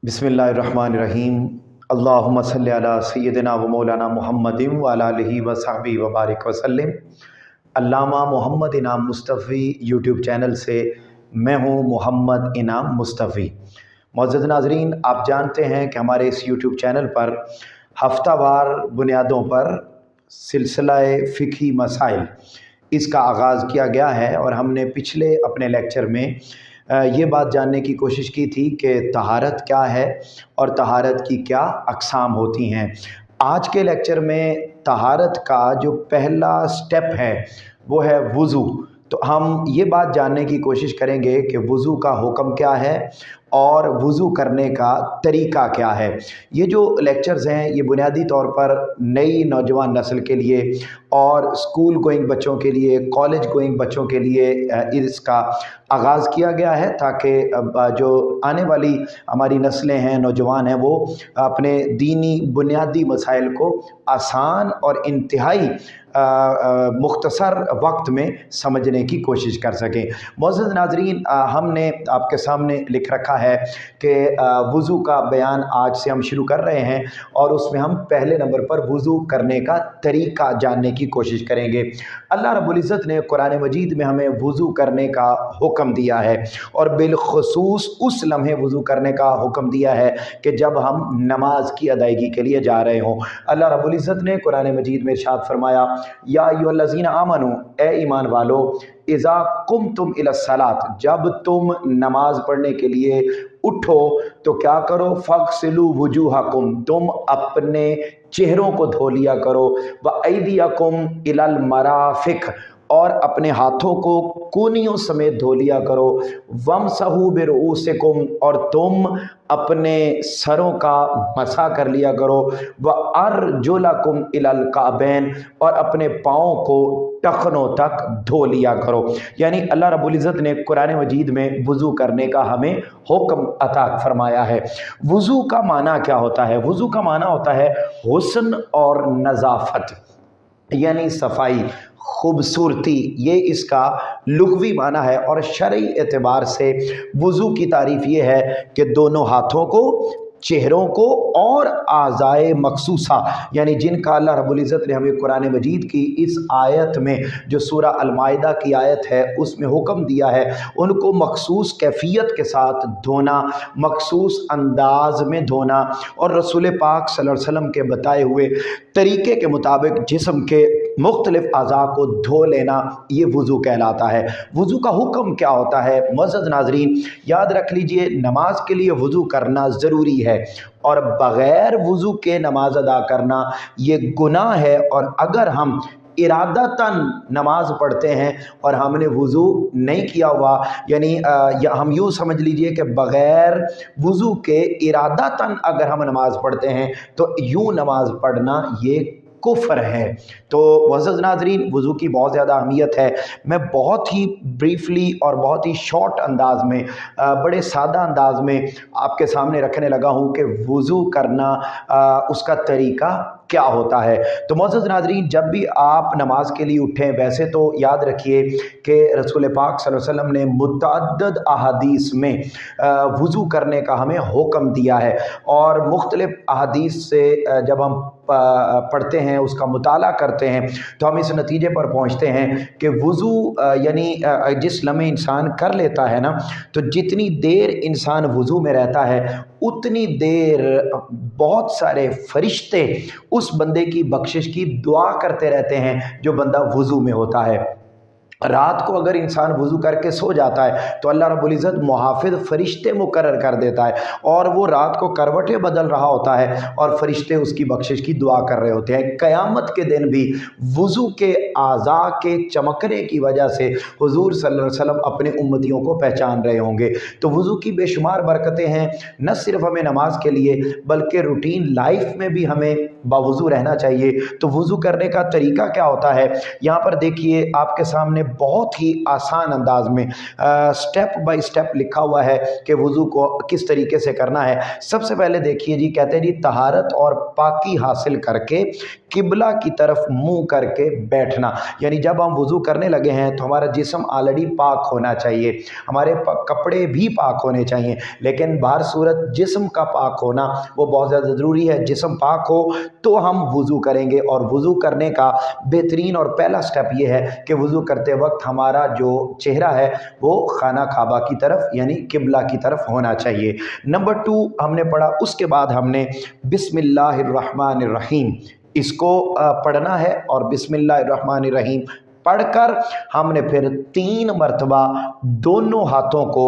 बिस्मिल्लाहिर्रहमानिर्रहीम। अल्लाहुम्मा सल्लि अला सय्यिदिना व मौलाना मुहम्मदिन व अला आलिहि व सहबिहि व बारिक वसल्लम। अल्लामा मोहम्मद इनाम मुस्तफ़ी यूट्यूब चैनल से मैं हूँ मोहम्मद इनाम मुस्तफ़ी। मुअज़्ज़ज़ नाज़रीन, आप जानते हैं कि हमारे इस यूट्यूब चैनल पर हफ्तावार बुनियादों पर सिलसिला फ़िक़ही मसाइल इसका आगाज़ किया गया है और हमने पिछले अपने लेक्चर में ये बात जानने की कोशिश की थी कि तहारत क्या है और तहारत की क्या अक़साम होती हैं। आज के लेक्चर में तहारत का जो पहला स्टेप है वो है वज़ू। तो हम ये बात जानने की कोशिश करेंगे कि वज़ू का हुक्म क्या है और वज़ू करने का तरीक़ा क्या है। ये जो लेक्चर्स हैं ये बुनियादी तौर पर नई नौजवान नस्ल के लिए और स्कूल गोइंग बच्चों के लिए, कॉलेज गोइंग बच्चों के लिए इसका आगाज़ किया गया है ताकि जो आने वाली हमारी नस्लें हैं, नौजवान हैं, वो अपने दीनी बुनियादी मसाइल को आसान और इंतहाई मुख्तसर वक्त में समझने की कोशिश कर सकें। मुअज़्ज़ज़ नाज़रीन, हमने आपके सामने लिख रखा है कि वज़ू का बयान आज से हम शुरू कर रहे हैं और उसमें हम पहले नंबर पर वज़ू करने का तरीक़ा जानने की कोशिश करेंगे। अल्लाह रब्बुल इज़्ज़त ने कुरान मजीद में हमें वज़ू करने का हुक्म दिया है और बिलख़ुसूस उस लम्हे वज़ू करने का हुक्म दिया है कि जब हम नमाज की अदायगी के लिए जा रहे हों। अल्लाह रब्बुल इज़्ज़त ने कुरान मजीद में इरशाद फरमाया, या अय्युहल्लज़ीना आमनू, ए ईमान वालो, इज़ा कुमतुम इलस्सलात, जब तुम नमाज पढ़ने के लिए उठो तो क्या करो, फ़ग़सिलू वुजूहकुम, तुम अपने चेहरों को धो लिया करो, व ऐदियकुम इलल मराफ़िक़, और अपने हाथों को कोनियों समेत धो लिया करो, वमसहू बिरुऊसिकुम, और तुम अपने सरों का मसा कर लिया करो, व अर्जुलकुम इलल काबैन, और अपने पाँव को टखनों तक धो लिया करो। यानी अल्लाह रब्बुल इज़्ज़त ने कुरान मजीद में वज़ू करने का हमें हुक्म अता फरमाया है। वज़ू का माना क्या होता है? वज़ू का माना होता है हुस्न और नज़ाफ़त, यानी सफाई, खूबसूरती, ये इसका लुग़वी माना है। और शरई एतबार से वज़ू की तारीफ़ ये है कि दोनों हाथों को, चेहरों को और आज़ाए मखसूसा, यानी जिनका अल्लाह रब्बुल इज़्ज़त ने हमें कुरान मजीद की इस आयत में, जो सूरा अल-माइदा की आयत है, उसमें हुक्म दिया है, उनको मखसूस कैफ़ियत के साथ धोना, मखसूस अंदाज में धोना और रसूल पाक सल्लल्लाहु अलैहि वसल्लम के बताए हुए तरीक़े के मुताबिक जिस्म के मुख्तलिफ़ अज़ा को धो लेना, ये वज़ू कहलाता है। वज़ू का हुक्म क्या होता है? मुअज़्ज़ज़ नाज़रीन, याद रख लीजिए, नमाज के लिए वज़ू करना ज़रूरी है और बग़ैर वज़ू के नमाज अदा करना ये गुनाह है। और अगर हम इरादतन नमाज पढ़ते हैं और हमने वज़ू नहीं किया हुआ, यानी या हम यूँ समझ लीजिए कि बग़ैर वज़ू के इरादतन अगर हम नमाज पढ़ते हैं तो यूँ नमाज पढ़ना ये कुफ़र है। तो मुअज़्ज़ज़ नाज़रीन, वज़ू की बहुत ज़्यादा अहमियत है। मैं बहुत ही ब्रीफली और बहुत ही शॉर्ट अंदाज में, बड़े सादा अंदाज में आपके सामने रखने लगा हूँ कि वज़ू करना उसका तरीक़ा क्या होता है। तो मुअज़्ज़ज़ नाज़रीन, जब भी आप नमाज के लिए उठें, वैसे तो याद रखिए कि रसूल पाक सल्लल्लाहु अलैहि वसल्लम ने मुतअद्दिद अहादीस में वज़ू करने का हमें हुक्म दिया है और मुख्तलिफ़ अहादीस से जब हम पढ़ते हैं, उसका मुताला करते हैं, तो हम इस नतीजे पर पहुँचते हैं कि वज़ू यानी जिस लम्हे इंसान कर लेता है ना, तो जितनी देर इंसान वज़ू में रहता है उतनी देर बहुत सारे फरिश्ते उस बंदे की बख्शिश की दुआ करते रहते हैं जो बंदा वज़ू में होता है। रात को अगर इंसान वज़ू करके सो जाता है तो अल्लाह रब्बुल इज़्ज़त मुहाफ़िज़ फ़रिश्ते मुकर्रर कर देता है और वो रात को करवटें बदल रहा होता है और फ़रिश्ते उसकी बख्शिश की दुआ कर रहे होते हैं। क़यामत के दिन भी वज़ू के आज़ा के चमकने की वजह से हुज़ूर सल्लल्लाहु अलैहि वसल्लम अपने उम्मतियों को पहचान रहे होंगे। तो वज़ू की बेशुमार बरकतें हैं, न सिर्फ़ हमें नमाज के लिए बल्कि रूटीन लाइफ में भी हमें बावज़ू रहना चाहिए। तो वज़ू करने का तरीक़ा क्या होता है? यहाँ पर देखिए, आपके सामने बहुत ही आसान अंदाज में स्टेप बाय स्टेप लिखा हुआ है कि वज़ू को किस तरीके से करना है। सबसे पहले देखिए जी, कहते हैं जी तहारत और पाकी हासिल करके किबला की तरफ मुंह करके बैठना। यानी जब हम वज़ू करने लगे हैं तो हमारा जिस्म ऑलरेडी पाक होना चाहिए, हमारे कपड़े भी पाक होने चाहिए, लेकिन बाहर सूरत जिस्म का पाक होना वो बहुत ज़्यादा ज़रूरी है। जिस्म पाक हो तो हम वज़ू करेंगे, और वज़ू करने का बेहतरीन और पहला स्टेप ये है कि वज़ू करते वक्त हमारा जो चेहरा है वो खाना काबा की तरफ यानी किबला की तरफ होना चाहिए। नंबर 2 हमने पढ़ा, उसके बाद हमने बिस्मिल्लाहिर्रहमानिर्रहीम इसको पढ़ना है, और बिस्मिल्लाहिर्रहमानिर्रहीम पढ़कर हमने फिर 3 मरतबा दोनों हाथों को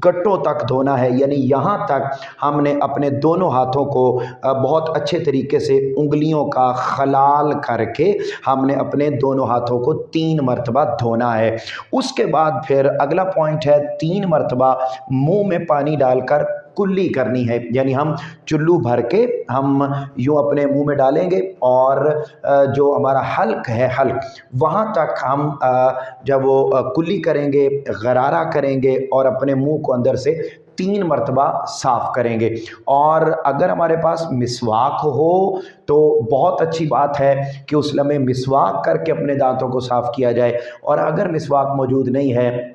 गट्टों तक धोना है। यानी यहाँ तक हमने अपने दोनों हाथों को बहुत अच्छे तरीके से उंगलियों का खलाल करके हमने अपने दोनों हाथों को 3 मरतबा धोना है। उसके बाद फिर अगला पॉइंट है 3 मरतबा मुंह में पानी डालकर कुल्ली करनी है। यानी हम चुल्लू भर के हम यूँ अपने मुंह में डालेंगे, और जो हमारा हल्क है हल्क वहाँ तक हम जब वो कुल्ली करेंगे, गरारा करेंगे और अपने मुंह को अंदर से 3 मरतबा साफ़ करेंगे। और अगर हमारे पास मिसवाक हो तो बहुत अच्छी बात है कि उस लम्हे मिसवाक करके अपने दांतों को साफ़ किया जाए, और अगर मिसवाक मौजूद नहीं है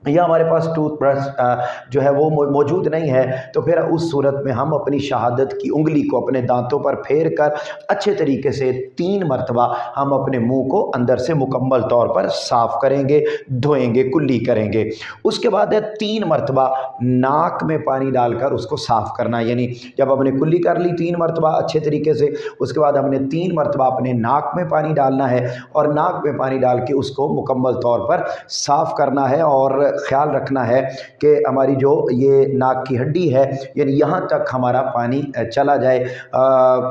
या हमारे पास टूथब्रश जो है वो मौजूद नहीं है, तो फिर उस सूरत में हम अपनी शहादत की उंगली को अपने दांतों पर फेर कर अच्छे तरीके से 3 मरतबा हम अपने मुंह को अंदर से मुकम्मल तौर पर साफ़ करेंगे, धोएंगे, कुल्ली करेंगे। उसके बाद है 3 मरतबा नाक में पानी डालकर उसको साफ़ करना। यानी जब हमने कुल्ली कर ली 3 मरतबा अच्छे तरीके से, उसके बाद हमने 3 मरतबा अपने नाक में पानी डालना है, और नाक में पानी डाल के उसको मुकम्मल तौर पर साफ़ करना है। और ख्याल रखना है कि हमारी जो ये नाक की हड्डी है यानी यहाँ तक हमारा पानी चला जाए,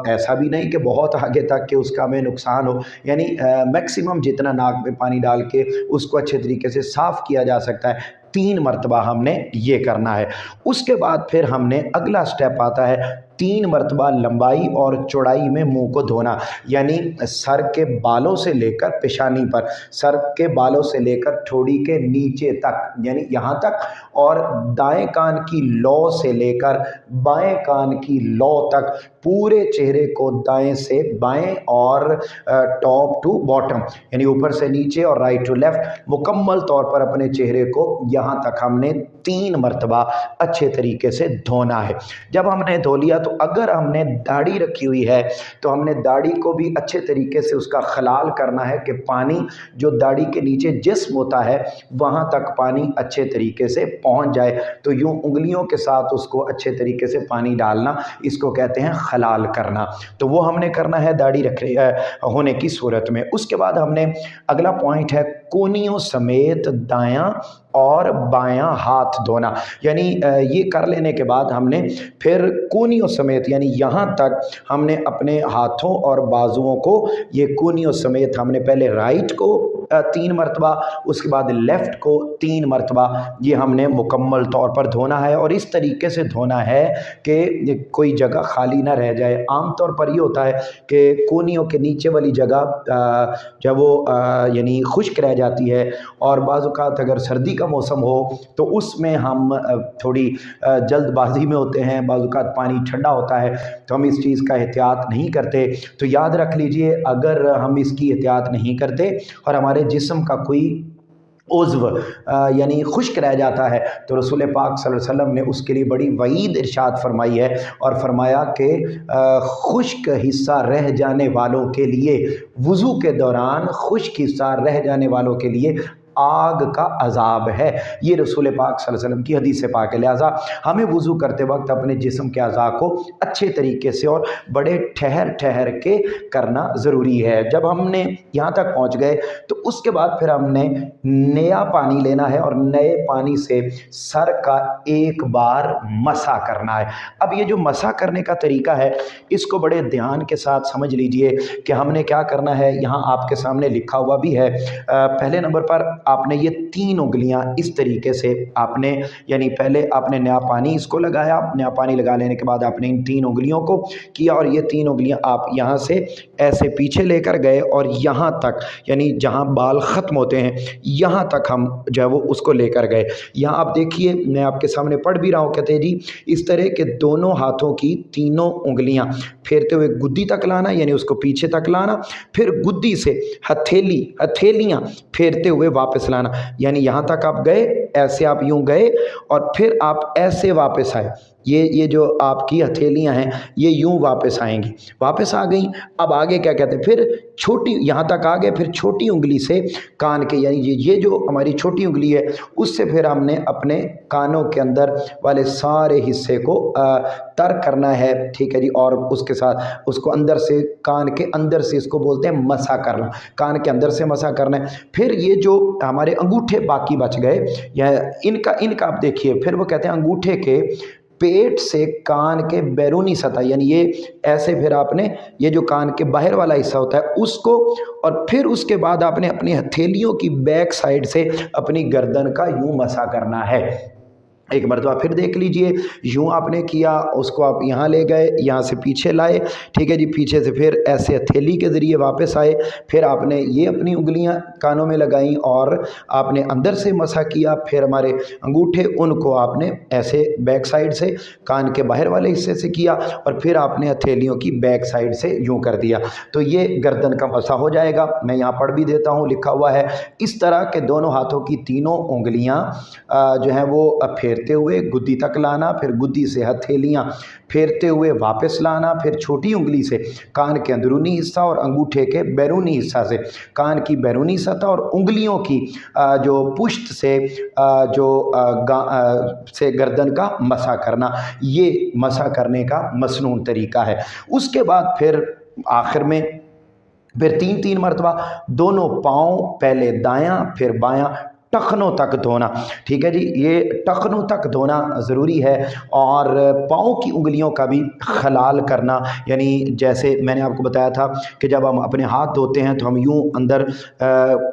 ऐसा भी नहीं कि बहुत आगे तक कि उसका हमें नुकसान हो। यानी मैक्सिमम जितना नाक में पानी डाल के उसको अच्छे तरीके से साफ़ किया जा सकता है, 3 मरतबा हमने ये करना है। उसके बाद फिर हमने अगला स्टेप आता है 3 मरतबा लंबाई और चौड़ाई में मुंह को धोना। यानी सर के बालों से लेकर पेशानी पर, सर के बालों से लेकर ठोड़ी के नीचे तक यानी यहाँ तक, और दाएं कान की लौ से लेकर बाएं कान की लौ तक पूरे चेहरे को दाएं से बाएं और टॉप टू बॉटम यानी ऊपर से नीचे और राइट टू लेफ्ट मुकम्मल तौर पर अपने चेहरे को यहाँ तक हमने 3 मरतबा अच्छे तरीके से धोना है। जब हमने धो लिया तो अगर हमने दाढ़ी रखी हुई है तो हमने दाढ़ी को भी अच्छे तरीके से उसका खलाल करना है कि पानी जो दाढ़ी के नीचे जिस्म होता है वहाँ तक पानी अच्छे तरीके से पहुँच जाए। तो यूँ उंगलियों के साथ उसको अच्छे तरीके से पानी डालना, इसको कहते हैं खलाल करना। तो वो हमने करना है दाढ़ी होने की सूरत में। उसके बाद हमने अगला पॉइंट है कोनियों समेत दायां और बायां हाथ धोना। यानी ये कर लेने के बाद हमने फिर कोनियों समेत यानी यहाँ तक हमने अपने हाथों और बाजुओं को ये कोनियों समेत हमने पहले राइट को 3 मरतबा, उसके बाद लेफ़्ट को 3 मरतबा ये हमने मुकम्मल तौर पर धोना है। और इस तरीके से धोना है कि कोई जगह खाली ना रह जाए। आम तौर पर ये होता है कि कोनियों के नीचे वाली जगह जब वो यानी खुश्क रह जाती है, और बाज़ औक़ात अगर सर्दी का मौसम हो तो उसमें हम थोड़ी जल्दबाजी में होते हैं, बाज़ औक़ात पानी ठंडा होता है तो हम इस चीज़ का एहतियात नहीं करते। तो याद रख लीजिए, अगर हम इसकी एहतियात नहीं करते और हमारे जिस्म का कोई उज़्व यानी खुश्क रह जाता है तो रसूल पाक सल्लल्लाहु अलैहि वसल्लम ने उसके लिए बड़ी वईद इरशाद फरमाई है, और फरमाया कि खुश्क हिस्सा रह जाने वालों के लिए, वुज़ू के दौरान खुश्क हिस्सा रह जाने वालों के लिए आग का अज़ाब है। ये रसूल पाक सल्लल्लाहु अलैहि वसल्लम की हदीस से पाक है। लिहाजा हमें वुज़ू करते वक्त अपने जिस्म के अज़ा को अच्छे तरीके से और बड़े ठहर ठहर के करना ज़रूरी है। जब हमने यहाँ तक पहुँच गए तो उसके बाद फिर हमने नया पानी लेना है और नए पानी से सर का एक बार मसा करना है। अब ये जो मसा करने का तरीका है इसको बड़े ध्यान के साथ समझ लीजिए कि हमने क्या करना है। यहाँ आपके सामने लिखा हुआ भी है। पहले नंबर पर आपने ये 3 उंगलियां इस तरीके से आपने, यानी पहले आपने नया पानी इसको लगाया, नया पानी लगा लेने के बाद आपने इन 3 उंगलियों को किया और ये 3 उंगलियां आप यहाँ से ऐसे पीछे लेकर गए और यहाँ तक, यानी जहाँ बाल ख़त्म होते हैं यहाँ तक हम जो है वो उसको लेकर गए। यहाँ आप देखिए, मैं आपके सामने पढ़ भी रहा हूँ, कहते हैं जी इस तरह के दोनों हाथों की तीनों उंगलियां फेरते हुए गुद्दी तक लाना, यानी उसको पीछे तक लाना, फिर गुद्दी से हथेलियां फेरते हुए वापस लाना, यानी यहाँ तक आप गए, ऐसे आप यूं गए और फिर आप ऐसे वापस आए। ये जो आपकी हथेलियां हैं ये यूं वापस आएंगी, वापस आ गई। अब आगे क्या कहते हैं, फिर छोटी, यहाँ तक आ गए, फिर छोटी उंगली से कान के, यानी ये जो हमारी छोटी उंगली है उससे फिर हमने अपने कानों के अंदर वाले सारे हिस्से को तर करना है, ठीक है जी। और उसके साथ उसको अंदर से, कान के अंदर से, इसको बोलते हैं मसा करना, कान के अंदर से मसा करना है। फिर ये जो हमारे अंगूठे बाकी बच गए, या इनका आप देखिए, फिर वो कहते हैं अंगूठे के पेट से कान के बैरूनी सतह, यानी ये ऐसे, फिर आपने ये जो कान के बाहर वाला हिस्सा होता है उसको, और फिर उसके बाद आपने अपनी हथेलियों की बैक साइड से अपनी गर्दन का यूं मसा करना है। एक मरतबा फिर देख लीजिए, यूं आपने किया, उसको आप यहाँ ले गए, यहाँ से पीछे लाए, ठीक है जी, पीछे से फिर ऐसे हथेली के ज़रिए वापस आए, फिर आपने ये अपनी उंगलियां कानों में लगाई और आपने अंदर से मसा किया, फिर हमारे अंगूठे उनको आपने ऐसे बैक साइड से कान के बाहर वाले हिस्से से किया और फिर आपने हथेलियों की बैक साइड से यूँ कर दिया, तो ये गर्दन का मसा हो जाएगा। मैं यहाँ पढ़ भी देता हूँ, लिखा हुआ है, इस तरह के दोनों हाथों की तीनों उंगलियाँ जो हैं वो फेरते हुए गुद्दी तक लाना, फिर गुद्दी से हथेलियां फेरते हुए वापस लाना, फिर छोटी उंगली से कान के अंदरूनी हिस्सा और अंगूठे के बैरूनी हिस्सा से कान की बैरूनी सतह और उंगलियों की जो पुष्ट से से गर्दन का मसा करना, ये मसा करने का मसनून तरीका है। उसके बाद फिर आखिर में फिर 3-3 मरतबा दोनों पाँव, पहले दायां फिर बायां, टखनों तक धोना, ठीक है जी। ये टखनों तक धोना ज़रूरी है और पाँव की उंगलियों का भी खलाल करना, यानी जैसे मैंने आपको बताया था कि जब हम अपने हाथ धोते हैं तो हम यूं अंदर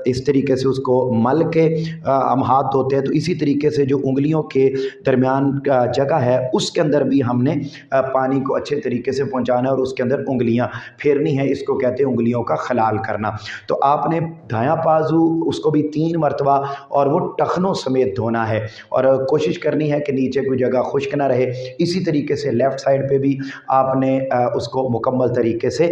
इस तरीके से उसको मल के हम हाथ धोते हैं, तो इसी तरीके से जो उंगलियों के दरमियान जगह है उसके अंदर भी हमने पानी को अच्छे तरीके से पहुँचाना है और उसके अंदर उंगलियाँ फेरनी है, इसको कहते हैं उंगलियों का खलाल करना। तो आपने दायां बाजू उसको भी 3 मरतबा और वो टखनों समेत धोना है और कोशिश करनी है कि नीचे कोई जगह खुश्क ना रहे। इसी तरीके से लेफ़्ट साइड पे भी आपने उसको मुकम्मल तरीके से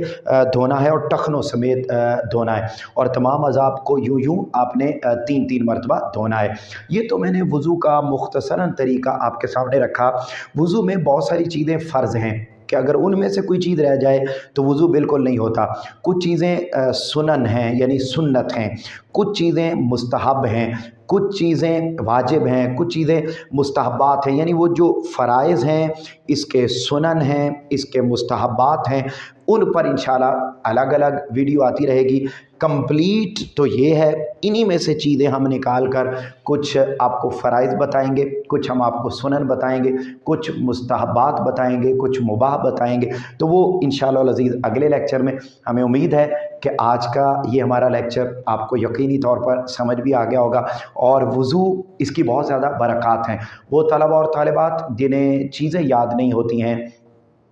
धोना है और टखनों समेत धोना है और तमाम अज़ाब को यूं आपने 3-3 मरतबा धोना है। ये तो मैंने वज़ू का मुख्तसरन तरीका आपके सामने रखा। वज़ू में बहुत सारी चीज़ें फ़र्ज़ हैं कि अगर उनमें से कोई चीज़ रह जाए तो वज़ू बिल्कुल नहीं होता। कुछ चीज़ें सुनन हैं, यानी सुन्नत हैं, कुछ चीज़ें मुस्तहब हैं, कुछ चीज़ें वाजिब हैं, कुछ चीज़ें मुस्तहबात हैं, यानी वो जो फ़राइज़ हैं, इसके सुनन हैं, इसके मुस्तहबात हैं, उन पर इंशाल्लाह अलग अलग वीडियो आती रहेगी। कंप्लीट तो ये है, इन्हीं में से चीज़ें हम निकाल कर कुछ आपको फ़राइज़ बताएंगे, कुछ हम आपको सुनन बताएंगे, कुछ मुस्तहबात बताएंगे, कुछ मुबाह बताएंगे। तो वो इंशाअल्लाह अज़ीज़ अगले लेक्चर में, हमें उम्मीद है कि आज का ये हमारा लेक्चर आपको यकीनी तौर पर समझ भी आ गया होगा और वज़ू इसकी बहुत ज़्यादा बरक़ात हैं। वो तलबा और तालिबात जिन्हें चीज़ें याद नहीं होती हैं,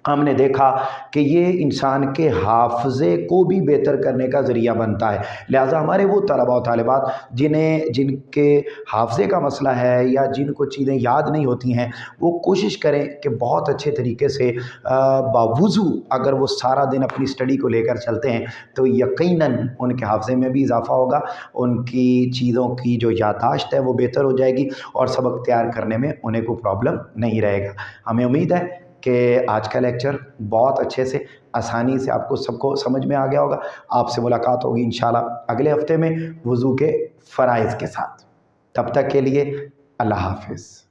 हमने देखा कि ये इंसान के हाफ़ज़े को भी बेहतर करने का ज़रिया बनता है। लिहाजा हमारे वो तलबा और तालिबात जिनके हाफ़ज़े का मसला है या जिनको चीज़ें याद नहीं होती हैं, वो कोशिश करें कि बहुत अच्छे तरीके से बावुज़ू अगर वो सारा दिन अपनी स्टडी को लेकर चलते हैं तो यकीनन उनके हाफ़ज़े में भी इजाफ़ा होगा, उनकी चीज़ों की जो याददाश्त है वो बेहतर हो जाएगी और सबक तैयार करने में उन्हें कोई प्रॉब्लम नहीं रहेगा। हमें उम्मीद है कि आज का लेक्चर बहुत अच्छे से, आसानी से आपको सबको समझ में आ गया होगा। आपसे मुलाकात होगी इंशाल्लाह अगले हफ्ते में वज़ू के फ़राइज़ के साथ। तब तक के लिए अल्लाह हाफ़िज़।